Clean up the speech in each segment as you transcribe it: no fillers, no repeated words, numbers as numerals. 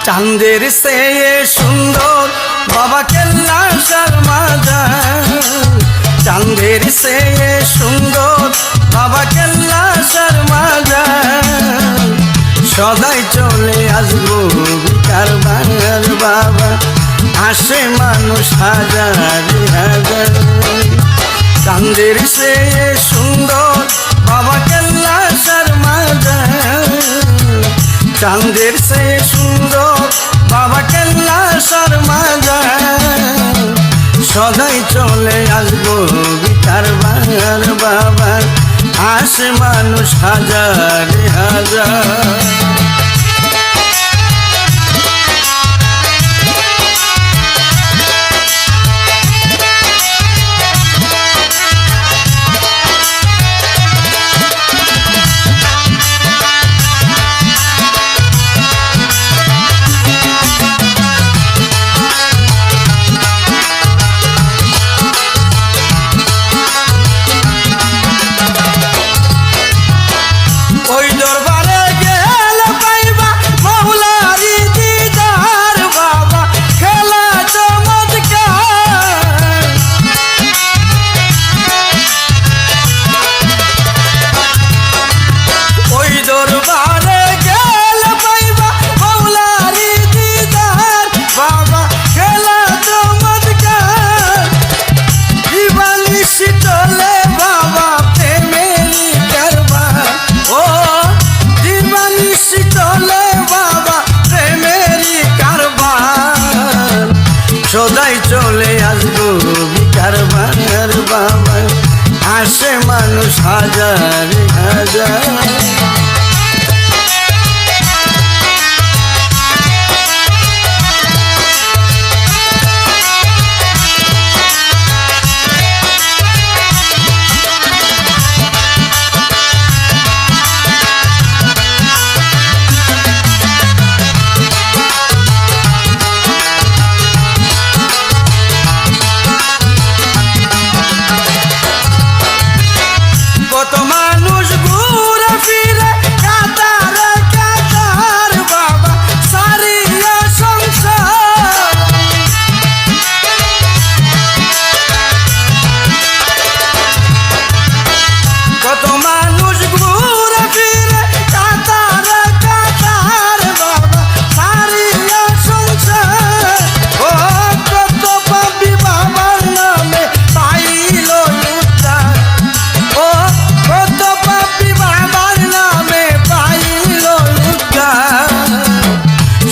চাঁদের চেয়ে সুন্দর বাবা কৈলাসের মাজার, চাঁদের চেয়ে সুন্দর বাবা কৈলাসের মাজার। সদাই চলে আসবো ভিকার বাংলার বাবা, আসে মানুষ হাজার হাজার। চাঁদের চেয়ে সুন্দর বাবা কৈলাসের মাজার, চাঁদের চেয়ে সুন্দর বাবা কৈলাসের মাজার। সদাই চলে আসবো ভিকার বাংলার বাবা, আসে মানুষ হাজার হাজার। সদাই চলে আসবো ভিকার বাংলার বাবা, আসে মানুষ হাজার হাজার।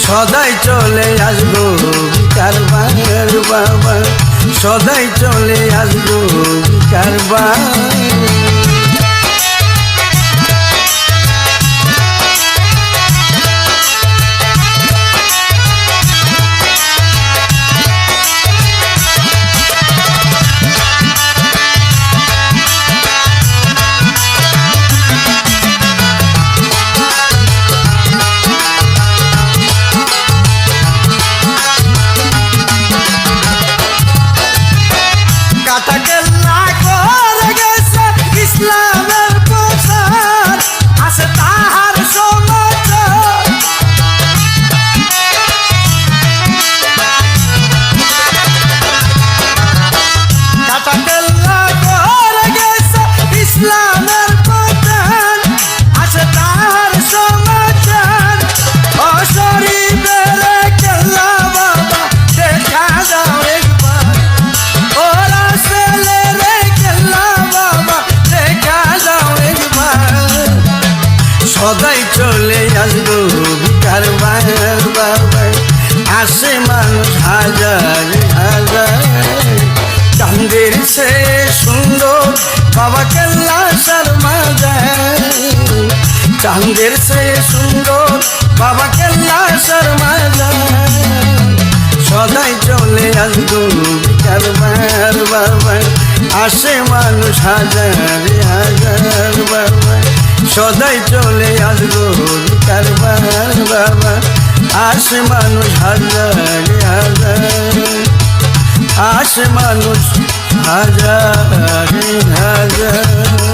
সদাই চলে আসবো ভিকার বাংলার বাবা, সদাই চলে আসবো ভিকার বাংলা। সদাই চলে আসবো ভিকার বাংলার বাবা, আসে মানুষ হাজার হাজার। চাঁদের চেয়ে সুন্দর বাবা কৈলাসের মাজার, চাঁদের চেয়ে সুন্দর বাবা কৈলাসের মাজার। সদাই চলে আসবো ভিকার বাংলার বাবা, আসে মানুষ হাজার হাজার বাবা। সদাই চলে আসবো ভিকার বাংলার বাবা, আসে মানুষ হাজার হাজার, আসে মানুষ হাজার হাজার।